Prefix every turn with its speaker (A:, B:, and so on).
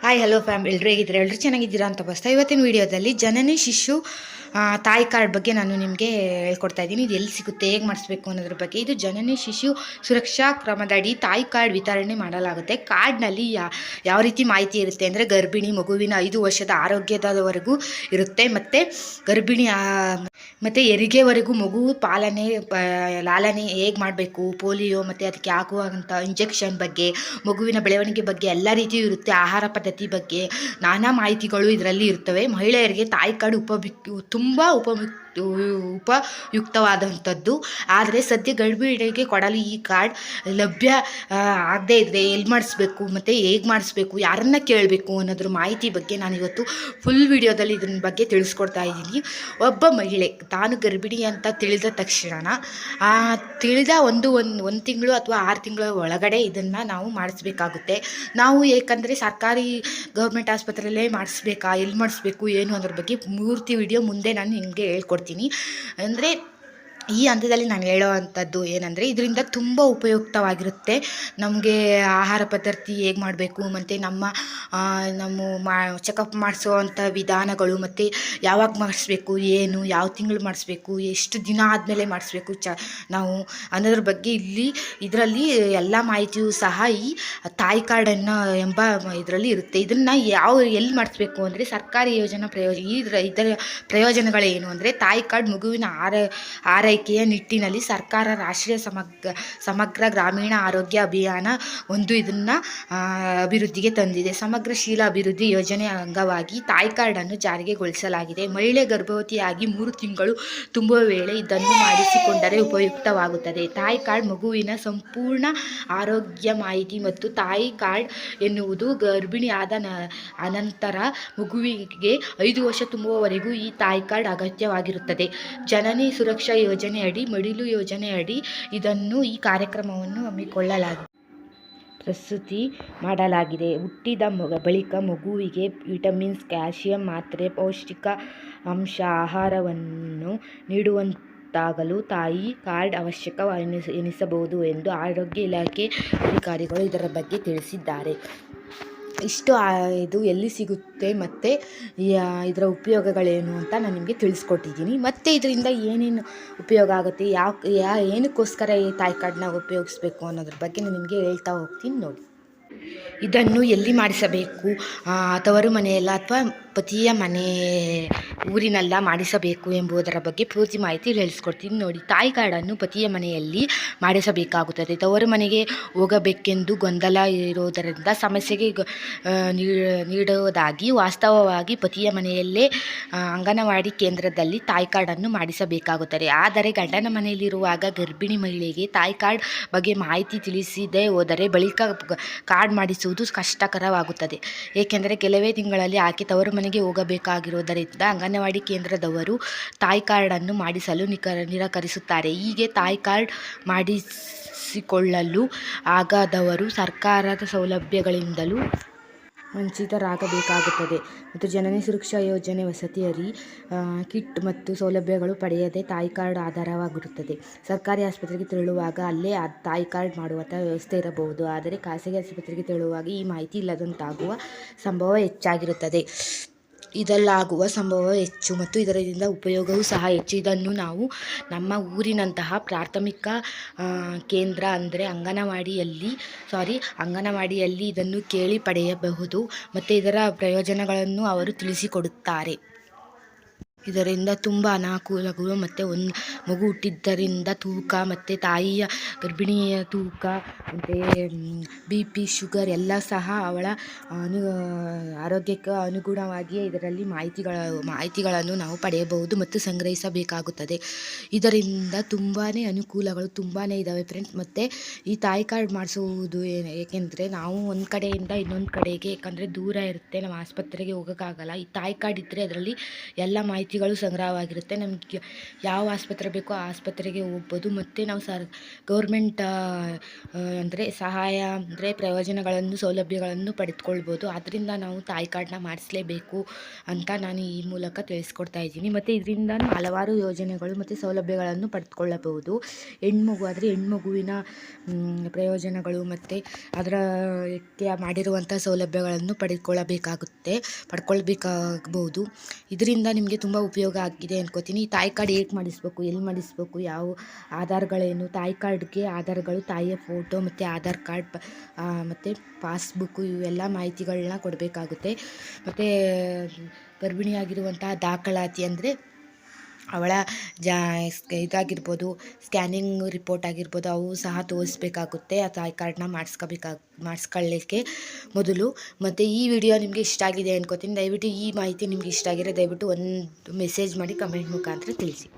A: Hi hello fam ಎಲ್ಲರೂ ಹೇಗಿದ್ದೀರಾ? ಎಲ್ಲರೂ ಚೆನ್ನಾಗಿದ್ದೀರಾ ಅಂತ ಬಸ್ತಾ. ಇವತ್ತಿನ ವಿಡಿಯೋದಲ್ಲಿ ಜನನಿ ಶಿಶು ತಾಯಿ ಕಾರ್ಡ್ ಬಗ್ಗೆ ನಾನು ನಿಮಗೆ ಹೇಳ್ಕೊಡ್ತಾ ಇದ್ದೀನಿ. ಇದು ಎಲ್ಲಿ ಸಿಗುತ್ತೆ, ಹೇಗೆ ಮಾಡಿಸ್ಬೇಕು ಅನ್ನೋದ್ರ ಬಗ್ಗೆ. ಇದು ಜನನಿ ಶಿಶು ಸುರಕ್ಷಾ ಕ್ರಮದಡಿ ತಾಯಿ ಕಾರ್ಡ್ ವಿತರಣೆ ಮಾಡಲಾಗುತ್ತೆ. ಕಾರ್ಡ್ನಲ್ಲಿ ಯಾವ ರೀತಿ ಮಾಹಿತಿ ಇರುತ್ತೆ ಅಂದರೆ ಗರ್ಭಿಣಿ ಮಗುವಿನ 5 ವರ್ಷದ ಆರೋಗ್ಯದವರೆಗೂ ಇರುತ್ತೆ, ಮತ್ತು ಗರ್ಭಿಣಿ ಮತ್ತು ಹೆರಿಗೆವರೆಗೂ ಮಗು ಲಾಲನೆ ಹೇಗೆ ಮಾಡಬೇಕು, ಪೋಲಿಯೋ ಮತ್ತು ಅದಕ್ಕೆ ಹಾಕುವಂಥ ಇಂಜೆಕ್ಷನ್ ಬಗ್ಗೆ, ಮಗುವಿನ ಬೆಳವಣಿಗೆ ಬಗ್ಗೆ ಎಲ್ಲ ರೀತಿಯೂ ಇರುತ್ತೆ. ಆಹಾರ ಪದ್ಧತಿ ಬಗ್ಗೆ ನಾನಾ ಮಾಹಿತಿಗಳು ಇದರಲ್ಲಿ ಇರ್ತವೆ. ಮಹಿಳೆಯರಿಗೆ ತಾಯಿ ಕಾರ್ಡ್ ತುಂಬ ಉಪಯುಕ್ತವಾದಂಥದ್ದು. ಆದರೆ ಸದ್ಯ ಗರ್ಭಿಣಿಯರಿಗೆ ಕೊಡಲು ಈ ಕಾರ್ಡ್ ಲಭ್ಯ ಆಗದೇ ಇದ್ದರೆ ಎಲ್ಲಿ ಮಾಡಿಸ್ಬೇಕು ಮತ್ತು ಹೇಗೆ ಮಾಡಿಸ್ಬೇಕು, ಯಾರನ್ನ ಕೇಳಬೇಕು ಅನ್ನೋದ್ರ ಮಾಹಿತಿ ಬಗ್ಗೆ ನಾನಿವತ್ತು ಫುಲ್ ವಿಡಿಯೋದಲ್ಲಿ ಇದನ್ನ ಬಗ್ಗೆ ತಿಳಿಸ್ಕೊಡ್ತಾ ಇದ್ದೀನಿ. ಒಬ್ಬ ಮಹಿಳೆ ತಾನು ಗರ್ಭಿಣಿ ಅಂತ ತಿಳಿದ ತಕ್ಷಣ ತಿಳಿದ ಒಂದು ತಿಂಗಳು ಅಥವಾ 6 ತಿಂಗಳ ಒಳಗಡೆ ಇದನ್ನು ನಾವು ಮಾಡಿಸ್ಬೇಕಾಗುತ್ತೆ. ನಾವು ಏಕೆಂದರೆ ಸರ್ಕಾರಿ ಗೌರ್ಮೆಂಟ್ ಆಸ್ಪತ್ರೆಯಲ್ಲೇ ಮಾಡಿಸ್ಬೇಕಾ, ಎಲ್ಲಿ ಮಾಡಿಸ್ಬೇಕು ಏನು ಅನ್ನೋದ್ರ ಬಗ್ಗೆ ಪೂರ್ತಿ ವಿಡಿಯೋ ಮುಂದೆ ನಾನು ನಿಮಗೆ ಹೇಳ್ಕೊಡ್ತೀನಿ. ಅಂದರೆ ಈ ಹಂತದಲ್ಲಿ ನಾನು ಹೇಳೋವಂಥದ್ದು ಏನಂದರೆ ಇದರಿಂದ ತುಂಬ ಉಪಯುಕ್ತವಾಗಿರುತ್ತೆ. ನಮಗೆ ಆಹಾರ ಪದ್ಧತಿ ಹೇಗೆ ಮಾಡಬೇಕು, ಮತ್ತು ನಮ್ಮ ಚೆಕಪ್ ಮಾಡಿಸೋವಂಥ ವಿಧಾನಗಳು, ಮತ್ತು ಯಾವಾಗ ಮಾಡಿಸ್ಬೇಕು, ಏನು ಯಾವ ತಿಂಗಳು ಮಾಡಿಸ್ಬೇಕು, ಎಷ್ಟು ದಿನ ಆದಮೇಲೆ ಮಾಡಿಸ್ಬೇಕು ನಾವು ಅನ್ನೋದ್ರ ಬಗ್ಗೆ ಇದರಲ್ಲಿ ಎಲ್ಲ ಮಾಹಿತಿಯೂ ಸಹ ಈ ತಾಯಿ ಕಾರ್ಡನ್ನು ಎಂಬ ಇದರಲ್ಲಿ ಇರುತ್ತೆ. ಇದನ್ನು ಎಲ್ಲಿ ಮಾಡಿಸ್ಬೇಕು ಅಂದರೆ ಸರ್ಕಾರಿ ಯೋಜನಾ ಇದರ ಪ್ರಯೋಜನಗಳೇನು ಅಂದರೆ ತಾಯಿ ಕಾರ್ಡ್ ಮಗುವಿನ ಆರೈಕೆಯ ನಿಟ್ಟಿನಲ್ಲಿ ಸರ್ಕಾರ ರಾಷ್ಟ್ರೀಯ ಸಮಗ್ರ ಗ್ರಾಮೀಣ ಆರೋಗ್ಯ ಅಭಿಯಾನ ಇದನ್ನು ಅಭಿವೃದ್ಧಿಗೆ ತಂದಿದೆ. ಸಮಗ್ರಶೀಲ ಅಭಿವೃದ್ಧಿ ಯೋಜನೆ ಅಂಗವಾಗಿ ತಾಯಿ ಕಾರ್ಡನ್ನು ಜಾರಿಗೆಗೊಳಿಸಲಾಗಿದೆ. ಮಹಿಳೆ ಗರ್ಭವತಿಯಾಗಿ 3 ತಿಂಗಳು ತುಂಬುವ ವೇಳೆ ಇದನ್ನು ಮಾಡಿಸಿಕೊಂಡರೆ ಉಪಯುಕ್ತವಾಗುತ್ತದೆ. ತಾಯಿ ಕಾರ್ಡ್ ಮಗುವಿನ ಸಂಪೂರ್ಣ ಆರೋಗ್ಯ ಮಾಹಿತಿ ಮತ್ತು ತಾಯಿ ಕಾರ್ಡ್ ಎನ್ನುವುದು ಗರ್ಭಿಣಿಯಾದ ಅನಂತರ ಮಗುವಿಗೆ 5 ವರ್ಷ ತುಂಬುವವರೆಗೂ ಈ ತಾಯಿ ಕಾರ್ಡ್ ಅಗತ್ಯವಾಗಿರುತ್ತದೆ. ಜನನಿ ಸುರಕ್ಷಾ ಯೋಜನೆಯಡಿ, ಮಡಿಲು ಯೋಜನೆಯಡಿ ಈ ಕಾರ್ಯಕ್ರಮವನ್ನು ಹಮ್ಮಿಕೊಳ್ಳಲಾಗಿದೆ. ಪ್ರಸ್ತುತಿ ಮಾಡಲಾಗಿದೆ. ಹುಟ್ಟಿದ ಬಳಿಕ ಮಗುವಿಗೆ ವಿಟಮಿನ್ಸ್, ಕ್ಯಾಲ್ಸಿಯಂ ಮಾತ್ರೆ, ಪೌಷ್ಟಿಕ ಅಂಶ ಆಹಾರವನ್ನು ನೀಡುವಂತಾಗಲು ತಾಯಿ ಕಾರ್ಡ್ ಅವಶ್ಯಕ ಎನಿಸಬಹುದು ಎಂದು ಆರೋಗ್ಯ ಇಲಾಖೆ ಅಧಿಕಾರಿಗಳು ಇದರ ಬಗ್ಗೆ ತಿಳಿಸಿದ್ದಾರೆ. ಇದು ಎಲ್ಲಿ ಸಿಗುತ್ತೆ ಮತ್ತು ಇದರ ಉಪಯೋಗಗಳೇನು ಅಂತ ನಾನು ನಿಮಗೆ ತಿಳಿಸ್ಕೊಟ್ಟಿದ್ದೀನಿ. ಮತ್ತು ಇದರಿಂದ ಏನೇನು ಉಪಯೋಗ ಆಗುತ್ತೆ, ಏನಕ್ಕೋಸ್ಕರ ಈ ತಾಯಿ ಕಾರ್ಡನ್ನ ಉಪಯೋಗಿಸ್ಬೇಕು ಅನ್ನೋದ್ರ ಬಗ್ಗೆ ನಾನು ನಿಮಗೆ ಹೇಳ್ತಾ ಹೋಗ್ತೀನಿ ನೋಡಿ. ಇದನ್ನು ಎಲ್ಲಿ ಮಾಡಿಸಬೇಕು, ತವರು ಮನೆಯಲ್ಲ ಅಥವಾ ಪತಿಯ ಮನೆ ಊರಿನೆಲ್ಲ ಮಾಡಿಸಬೇಕು ಎಂಬುದರ ಬಗ್ಗೆ ಪೂರ್ತಿ ಮಾಹಿತಿ ಹೇಳಿಸ್ಕೊಡ್ತೀನಿ ನೋಡಿ. ತಾಯಿ ಕಾರ್ಡನ್ನು ಪತಿಯ ಮನೆಯಲ್ಲಿ ಮಾಡಿಸಬೇಕಾಗುತ್ತದೆ. ತವರು ಮನೆಗೆ ಹೋಗಬೇಕೆಂದು ಗೊಂದಲ ಇರುವುದರಿಂದ ಸಮಸ್ಯೆಗೆ ನೀಡುವುದಾಗಿ ವಾಸ್ತವವಾಗಿ ಪತಿಯ ಮನೆಯಲ್ಲೇ ಅಂಗನವಾಡಿ ಕೇಂದ್ರದಲ್ಲಿ ತಾಯಿ ಕಾರ್ಡನ್ನು ಮಾಡಿಸಬೇಕಾಗುತ್ತದೆ. ಆದರೆ ಗಂಡನ ಮನೆಯಲ್ಲಿರುವಾಗ ಗರ್ಭಿಣಿ ಮಹಿಳೆಗೆ ತಾಯಿ ಕಾರ್ಡ್ ಬಗ್ಗೆ ಮಾಹಿತಿ ತಿಳಿಸದೇ ಹೋದರೆ ಬಳಿಕ ಕಾರ್ಡ್ ಮಾಡಿಸುವುದು ಕಷ್ಟಕರವಾಗುತ್ತದೆ. ಏಕೆಂದರೆ ಕೆಲವೇ ತಿಂಗಳಲ್ಲಿ ಆಕೆ ತವರು ಮನೆಗೆ ಹೋಗಬೇಕಾಗಿರುವುದರಿಂದ ಅಂಗನವಾಡಿ ಕೇಂದ್ರದವರು ತಾಯಿ ಕಾರ್ಡನ್ನು ಮಾಡಿಸಲು ನಿರಾಕರಿಸುತ್ತಾರೆ. ಹೀಗೆ ತಾಯಿ ಕಾರ್ಡ್ ಮಾಡಿಸಿಕೊಳ್ಳಲು ಆಗದವರು ಸರ್ಕಾರದ ಸೌಲಭ್ಯಗಳಿಂದಲೂ ವಂಚಿತರಾಗಬೇಕಾಗುತ್ತದೆ. ಮತ್ತು ಜನನಿ ಸುರಕ್ಷಾ ಯೋಜನೆ ವಸತಿಯರಿ ಕಿಟ್ ಮತ್ತು ಸೌಲಭ್ಯಗಳು ಪಡೆಯದೆ ತಾಯಿ ಕಾರ್ಡ್ ಆಧಾರವಾಗಿರುತ್ತದೆ. ಸರ್ಕಾರಿ ಆಸ್ಪತ್ರೆಗೆ ತೆರಳುವಾಗ ಅಲ್ಲೇ ತಾಯಿ ಕಾರ್ಡ್ ಮಾಡುವಂಥ ವ್ಯವಸ್ಥೆ ಇರಬಹುದು. ಆದರೆ ಖಾಸಗಿ ಆಸ್ಪತ್ರೆಗೆ ತೆರಳುವಾಗ ಈ ಮಾಹಿತಿ ಇಲ್ಲದಂತಾಗುವ ಸಂಭವ ಹೆಚ್ಚಾಗಿರುತ್ತದೆ. ಇದರಲ್ಲಾಗುವ ಸಂಭವ ಹೆಚ್ಚು ಮತ್ತು ಇದರಿಂದ ಉಪಯೋಗವೂ ಸಹ ಹೆಚ್ಚು. ಇದನ್ನು ನಾವು ನಮ್ಮ ಊರಿನಂತಹ ಪ್ರಾಥಮಿಕ ಕೇಂದ್ರ ಅಂದರೆ ಅಂಗನವಾಡಿಯಲ್ಲಿ ಇದನ್ನು ಕೇಳಿ ಪಡೆಯಬಹುದು ಮತ್ತು ಇದರ ಪ್ರಯೋಜನಗಳನ್ನು ಅವರು ತಿಳಿಸಿಕೊಡುತ್ತಾರೆ. ಇದರಿಂದ ತುಂಬ ಅನುಕೂಲಗಳು ಮತ್ತು ಮಗು ಹುಟ್ಟಿದ್ದರಿಂದ ತೂಕ ಮತ್ತು ತಾಯಿಯ ಗರ್ಭಿಣಿಯ ತೂಕ ಮತ್ತು BP, ಶುಗರ್ ಎಲ್ಲ ಸಹ ಅವಳ ಆರೋಗ್ಯಕ್ಕೆ ಅನುಗುಣವಾಗಿಯೇ ಇದರಲ್ಲಿ ಮಾಹಿತಿಗಳನ್ನು ನಾವು ಪಡೆಯಬಹುದು ಮತ್ತು ಸಂಗ್ರಹಿಸಬೇಕಾಗುತ್ತದೆ. ಇದರಿಂದ ತುಂಬಾ ಅನುಕೂಲಗಳು ತುಂಬಾ ಇದ್ದಾವೆ ಫ್ರೆಂಡ್ಸ್. ಮತ್ತು ಈ ತಾಯಿ ಕಾರ್ಡ್ ಮಾಡಿಸುವುದು ಏಕೆಂದರೆ ನಾವು ಒಂದು ಕಡೆಯಿಂದ ಇನ್ನೊಂದು ಕಡೆಗೆ, ಯಾಕಂದರೆ ದೂರ ಇರುತ್ತೆ, ನಾವು ಆಸ್ಪತ್ರೆಗೆ ಹೋಗೋಕ್ಕಾಗಲ್ಲ. ಈ ತಾಯಿ ಕಾರ್ಡ್ ಇದ್ದರೆ ಅದರಲ್ಲಿ ಎಲ್ಲ ಮಾಹಿತಿ ಮಾಹಿತಿಗಳು ಸಂಗ್ರಹವಾಗಿರುತ್ತೆ. ನಮಗೆ ಯಾವ ಆಸ್ಪತ್ರೆ ಬೇಕೋ ಆ ಆಸ್ಪತ್ರೆಗೆ ಹೋಗ್ಬೋದು. ಮತ್ತು ನಾವು ಗೌರ್ಮೆಂಟ್ ಅಂದರೆ ಸಹಾಯ ಅಂದರೆ ಪ್ರಯೋಜನಗಳನ್ನು ಸೌಲಭ್ಯಗಳನ್ನು ಪಡೆದುಕೊಳ್ಬೋದು. ಆದ್ದರಿಂದ ನಾವು ತಾಯಿ ಕಾರ್ಡನ್ನ ಮಾಡಿಸಲೇಬೇಕು ಅಂತ ನಾನು ಈ ಮೂಲಕ ತಿಳಿಸ್ಕೊಡ್ತಾ ಇದ್ದೀನಿ. ಮತ್ತು ಇದರಿಂದ ಹಲವಾರು ಯೋಜನೆಗಳು ಮತ್ತು ಸೌಲಭ್ಯಗಳನ್ನು ಪಡೆದುಕೊಳ್ಳಬಹುದು. ಹೆಣ್ಮಗು ಆದರೆ ಹೆಣ್ಮಗುವಿನ ಪ್ರಯೋಜನಗಳು ಮತ್ತು ಅದಕ್ಕೆ ಮಾಡಿರುವಂಥ ಸೌಲಭ್ಯಗಳನ್ನು ಪಡ್ಕೊಳ್ಬೇಕಾಗ್ಬೋದು. ಇದರಿಂದ ನಿಮಗೆ ತುಂಬ ಉಪಯೋಗ ಆಗಿದೆ ಅನ್ಕೋತೀನಿ. ಈ ತಾಯಿ ಕಾರ್ಡ್ ಹೇಗೆ ಮಾಡಿಸ್ಬೇಕು, ಎಲ್ಲಿ ಮಾಡಿಸ್ಬೇಕು, ಯಾವ ಆಧಾರಗಳೇನು, ತಾಯಿ ಕಾರ್ಡ್ಗೆ ಆಧಾರಗಳು ತಾಯಿಯ ಫೋಟೋ ಮತ್ತು ಆಧಾರ್ ಕಾರ್ಡ್ ಮತ್ತು ಪಾಸ್ಬುಕ್ಕು ಇವೆಲ್ಲ ಮಾಹಿತಿಗಳನ್ನ ಕೊಡಬೇಕಾಗುತ್ತೆ. ಮತ್ತು ಗರ್ಭಿಣಿಯಾಗಿರುವಂತಹ ದಾಖಲಾತಿ ಅಂದರೆ ಅವಳ ಇದಾಗಿರ್ಬೋದು, ಸ್ಕ್ಯಾನಿಂಗ್ ರಿಪೋರ್ಟ್ ಆಗಿರ್ಬೋದು, ಅವು ಸಹ ತೋರಿಸ್ಬೇಕಾಗುತ್ತೆ ಆ ತಾಯಿ ಕಾರ್ಡನ್ನ ಮಾಡಿಸ್ಕೊಳ್ಳಿಕ್ಕೆ ಮೊದಲು. ಮತ್ತು ಈ ವಿಡಿಯೋ ನಿಮಗೆ ಇಷ್ಟ ಆಗಿದೆ ಅನ್ಕೋತೀನಿ. ದಯವಿಟ್ಟು ಈ ಮಾಹಿತಿ ನಿಮಗೆ ಇಷ್ಟ ಆಗಿರೋ ದಯವಿಟ್ಟು ಒಂದು ಮೆಸೇಜ್ ಮಾಡಿ ಕಮೆಂಟ್ ಮುಖಾಂತರ ತಿಳಿಸಿ.